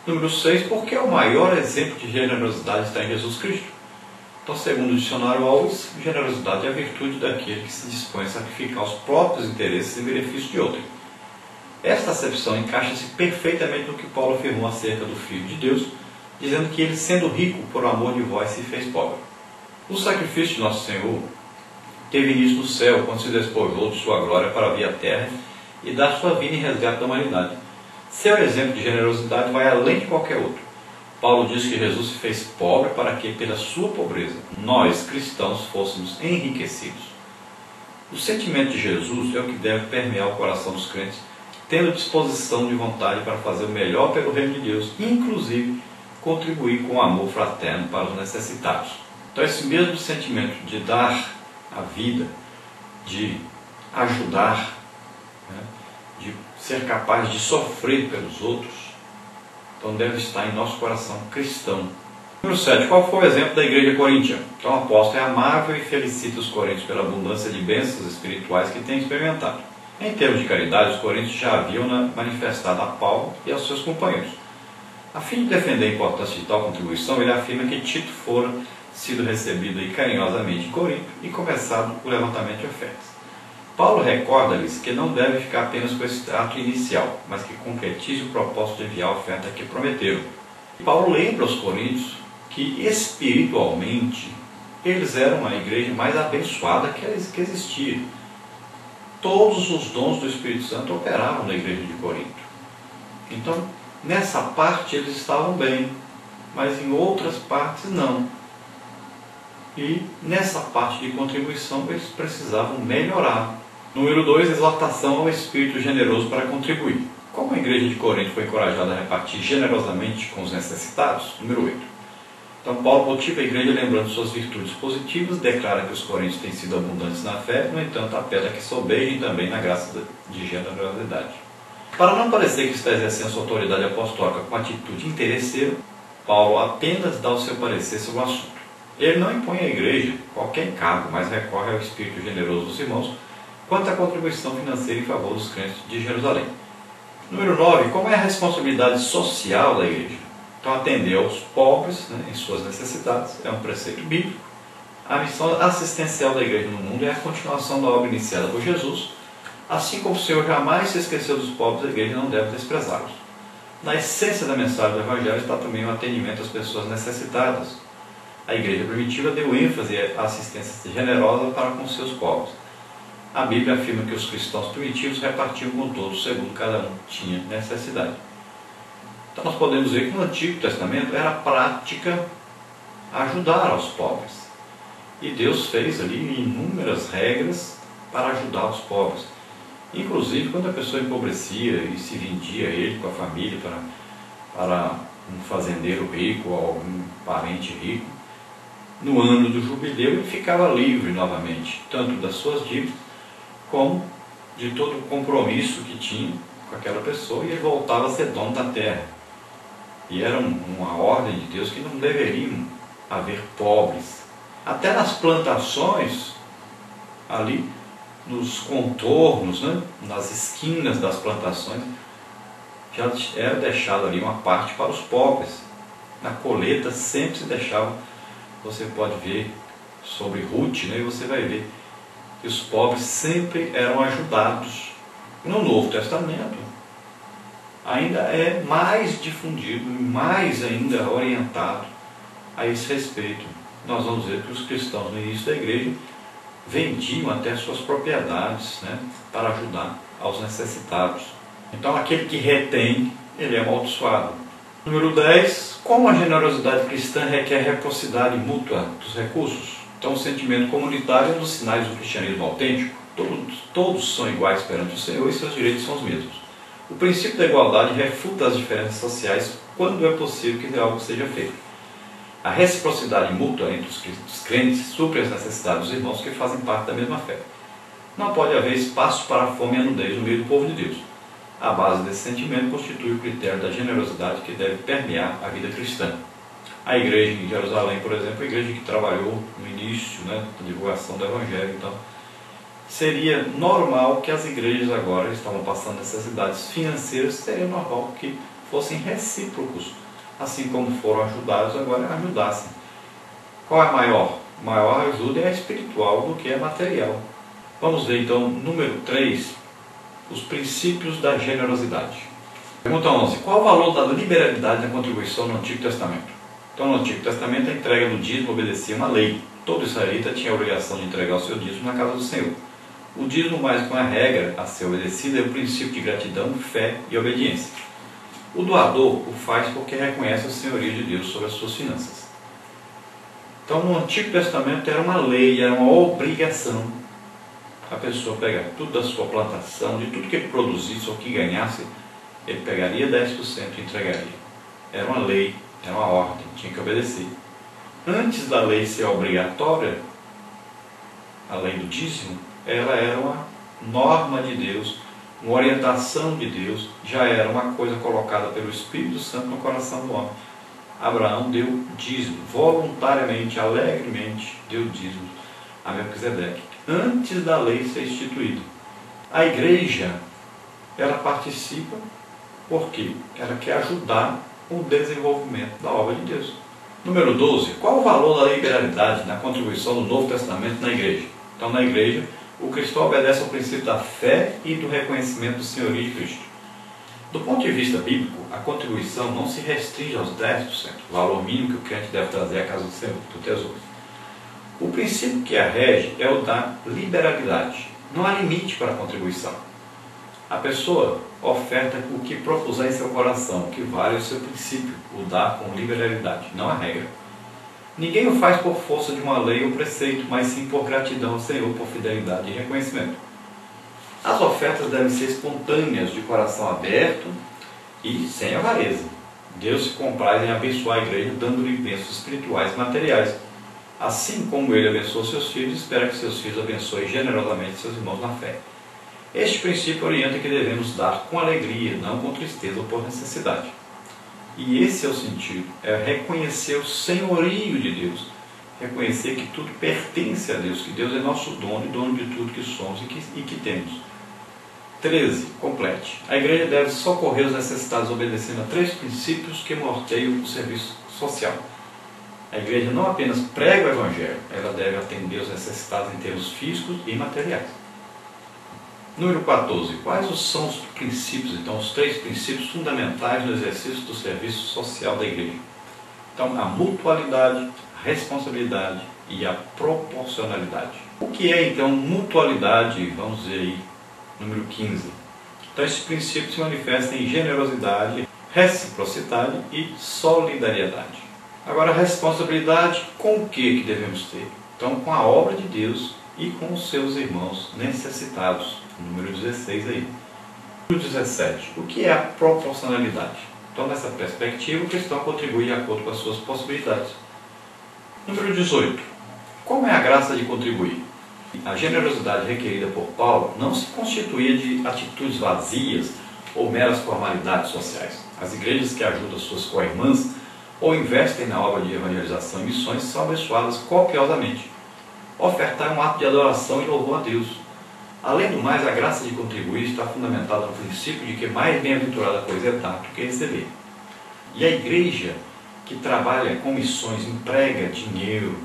Número 6, porque o maior exemplo de generosidade está em Jesus Cristo. Então, segundo o dicionário Alves, generosidade é a virtude daquele que se dispõe a sacrificar os próprios interesses em benefício de outro. Esta acepção encaixa-se perfeitamente no que Paulo afirmou acerca do Filho de Deus, dizendo que ele, sendo rico por amor de vós, se fez pobre. O sacrifício de nosso Senhor teve início no céu, quando se despojou de sua glória para vir à terra e dar sua vida em resgate da humanidade. Seu exemplo de generosidade vai além de qualquer outro. Paulo diz que Jesus se fez pobre para que, pela sua pobreza, nós, cristãos, fôssemos enriquecidos. O sentimento de Jesus é o que deve permear o coração dos crentes, tendo disposição de vontade para fazer o melhor pelo reino de Deus, inclusive contribuir com o amor fraterno para os necessitados. Então, esse mesmo sentimento de dar a vida, de ajudar, de ser capaz de sofrer pelos outros, então deve estar em nosso coração cristão. Número 7. Qual foi o exemplo da igreja coríntia? Então, o apóstolo é amável e felicita os coríntios pela abundância de bênçãos espirituais que têm experimentado. Em termos de caridade, os coríntios já haviam manifestado a Paulo e aos seus companheiros. A fim de defender a importância de tal contribuição, ele afirma que Tito fora sido recebido carinhosamente em Corinto e começado o levantamento de ofertas. Paulo recorda-lhes que não deve ficar apenas com esse ato inicial, mas que concretize o propósito de enviar a oferta que prometeram. Paulo lembra aos coríntios que espiritualmente eles eram a igreja mais abençoada que existia. Todos os dons do Espírito Santo operavam na igreja de Corinto. Então, nessa parte eles estavam bem, mas em outras partes não. E nessa parte de contribuição eles precisavam melhorar. Número 2, exortação ao espírito generoso para contribuir. Como a igreja de Corinto foi encorajada a repartir generosamente com os necessitados? Número 8. Então, Paulo motiva a igreja lembrando suas virtudes positivas, declara que os coríntios têm sido abundantes na fé, no entanto, apela que sobejem também na graça de generosidade. Para não parecer que está exercendo sua autoridade apostólica com atitude interesseira, Paulo apenas dá o seu parecer sobre o assunto. Ele não impõe à igreja qualquer encargo, mas recorre ao espírito generoso dos irmãos quanto à contribuição financeira em favor dos crentes de Jerusalém. Número 9. Como é a responsabilidade social da igreja? Então, atender aos pobres, em suas necessidades, é um preceito bíblico. A missão assistencial da igreja no mundo é a continuação da obra iniciada por Jesus. Assim como o Senhor jamais se esqueceu dos pobres, a igreja não deve desprezá-los. Na essência da mensagem do Evangelho está também o atendimento às pessoas necessitadas. A igreja primitiva deu ênfase à assistência generosa para com seus pobres. A Bíblia afirma que os cristãos primitivos repartiam com todos, segundo cada um tinha necessidade. Então nós podemos ver que no Antigo Testamento era prática ajudar aos pobres. E Deus fez ali inúmeras regras para ajudar os pobres. Inclusive quando a pessoa empobrecia e se vendia ele com a família para um fazendeiro rico ou algum parente rico, no ano do jubileu ele ficava livre novamente, tanto das suas dívidas como de todo o compromisso que tinha com aquela pessoa, e ele voltava a ser dono da terra. E era uma ordem de Deus que não deveriam haver pobres. Até nas plantações, ali nos contornos, nas esquinas das plantações, já era deixado ali uma parte para os pobres. Na colheita sempre se deixava, você pode ver sobre Ruth, e você vai ver que os pobres sempre eram ajudados. No Novo Testamento ainda é mais difundido e mais ainda orientado a esse respeito. Nós vamos ver que os cristãos no início da igreja vendiam até suas propriedades, para ajudar aos necessitados. Então aquele que retém, ele é amaldiçoado. Número 10. Como a generosidade cristã requer reciprocidade mútua dos recursos? Então o sentimento comunitário é um dos sinais do cristianismo autêntico. Todos são iguais perante o Senhor e seus direitos são os mesmos. O princípio da igualdade refuta as diferenças sociais quando é possível que algo seja feito. A reciprocidade mútua entre os crentes supre as necessidades dos irmãos que fazem parte da mesma fé. Não pode haver espaço para a fome e a nudez no meio do povo de Deus. A base desse sentimento constitui o critério da generosidade que deve permear a vida cristã. A igreja em Jerusalém, por exemplo, a igreja que trabalhou no início, da divulgação do Evangelho, então, seria normal que as igrejas agora estavam passando necessidades financeiras, seria normal que fossem recíprocos, assim como foram ajudados, agora ajudassem. Qual é a maior? Maior ajuda é a espiritual do que a material. Vamos ver então, número 3, os princípios da generosidade. Pergunta 11. Qual o valor da liberalidade na contribuição no Antigo Testamento? Então, no Antigo Testamento, a entrega do dízimo obedecia uma lei. Todo israelita tinha a obrigação de entregar o seu dízimo na casa do Senhor. O dízimo, mais que uma regra a ser obedecida, é o princípio de gratidão, fé e obediência. O doador o faz porque reconhece o senhorio de Deus sobre as suas finanças. Então, no Antigo Testamento era uma lei, era uma obrigação a pessoa pegar tudo da sua plantação, de tudo que ele produzisse ou que ganhasse, ele pegaria 10% e entregaria. Era uma lei, era uma ordem, tinha que obedecer. Antes da lei ser obrigatória, a lei do dízimo, ela era uma norma de Deus, uma orientação de Deus, já era uma coisa colocada pelo Espírito Santo no coração do homem. Abraão deu dízimo, voluntariamente, alegremente, deu dízimo a Melquisedeque, antes da lei ser instituída. A igreja, ela participa porque ela quer ajudar o desenvolvimento da obra de Deus. Número 12. Qual o valor da liberalidade na contribuição do Novo Testamento na igreja? Então, na igreja, o cristão obedece ao princípio da fé e do reconhecimento do senhorio de Cristo. Do ponto de vista bíblico, a contribuição não se restringe aos 10%, o valor mínimo que o crente deve trazer à casa do Senhor, do tesouro. O princípio que a rege é o da liberalidade. Não há limite para a contribuição. A pessoa oferta o que propuser em seu coração, o que vale o seu princípio, o dar com liberalidade, não a regra. Ninguém o faz por força de uma lei ou preceito, mas sim por gratidão ao Senhor, por fidelidade e reconhecimento. As ofertas devem ser espontâneas, de coração aberto e sem avareza. Deus se compraz em abençoar a igreja, dando-lhe bênçãos espirituais e materiais. Assim como ele abençoa seus filhos, espera que seus filhos abençoem generosamente seus irmãos na fé. Este princípio orienta que devemos dar com alegria, não com tristeza ou por necessidade. E esse é o sentido, é reconhecer o senhorio de Deus, reconhecer que tudo pertence a Deus, que Deus é nosso dono e dono de tudo que somos e que temos. 13. Complete. A igreja deve socorrer os necessitados obedecendo a 3 princípios que norteiam o serviço social. A igreja não apenas prega o Evangelho, ela deve atender os necessitados em termos físicos e materiais. Número 14. Quais são os princípios, então, os 3 princípios fundamentais no exercício do serviço social da igreja? Então, a mutualidade, a responsabilidade e a proporcionalidade. O que é, então, mutualidade? Vamos ver aí, número 15. Então, esse princípio se manifesta em generosidade, reciprocidade e solidariedade. Agora, a responsabilidade, com o que devemos ter? Então, com a obra de Deus e com os seus irmãos necessitados. Número 16 aí. Número 17. O que é a proporcionalidade? Então, nessa perspectiva, o cristão contribui de acordo com as suas possibilidades. Número 18. Como é a graça de contribuir? A generosidade requerida por Paulo não se constituía de atitudes vazias ou meras formalidades sociais. As igrejas que ajudam suas co-irmãs ou investem na obra de evangelização e missões são abençoadas copiosamente. Ofertar é um ato de adoração e louvor a Deus. Além do mais, a graça de contribuir está fundamentada no princípio de que mais bem-aventurada coisa é dar do que receber. E a igreja que trabalha com missões, emprega dinheiro,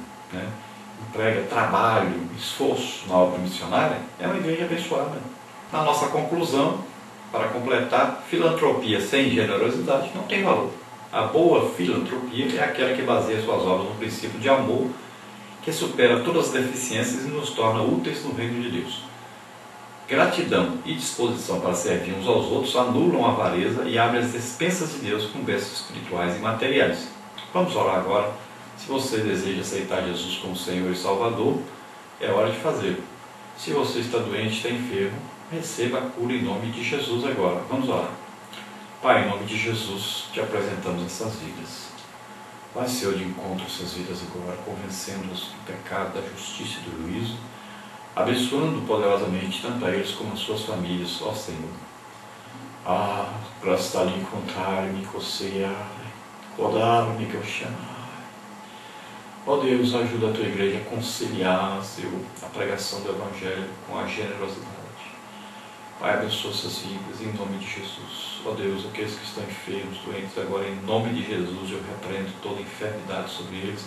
emprega trabalho, esforço na obra missionária, é uma igreja abençoada. Na nossa conclusão, para completar, filantropia sem generosidade não tem valor. A boa filantropia é aquela que baseia suas obras no princípio de amor, que supera todas as deficiências e nos torna úteis no reino de Deus. Gratidão e disposição para servir uns aos outros anulam a avareza e abrem as despensas de Deus com bênçãos espirituais e materiais. Vamos orar agora. Se você deseja aceitar Jesus como Senhor e Salvador, é hora de fazê-lo. Se você está doente, está enfermo, receba a cura em nome de Jesus agora. Vamos orar. Pai, em nome de Jesus, te apresentamos essas vidas. Vai, Senhor, de encontro a essas vidas agora, convencendo-os do pecado, da justiça e do juízo, abençoando poderosamente tanto a eles como as suas famílias, ó Senhor. Graças a Deus encontrar-me, cocear, rodar-me, que eu chamar. Ó Deus, ajuda a tua igreja a conciliar, Senhor, a pregação do Evangelho com a generosidade. Pai, abençoa essas vidas em nome de Jesus. Ó Deus, aqueles que estão enfermos, doentes, agora em nome de Jesus eu repreendo toda enfermidade sobre eles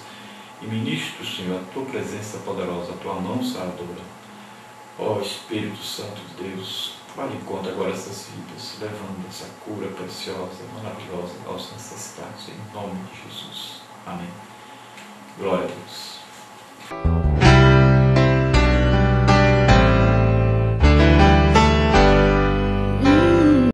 e ministro, Senhor, a Tua presença poderosa, a Tua mão saradora. Ó Espírito Santo de Deus, vá de encontro agora essas vidas, levando essa cura preciosa, maravilhosa aos necessitados, em nome de Jesus. Amém. Glória a Deus.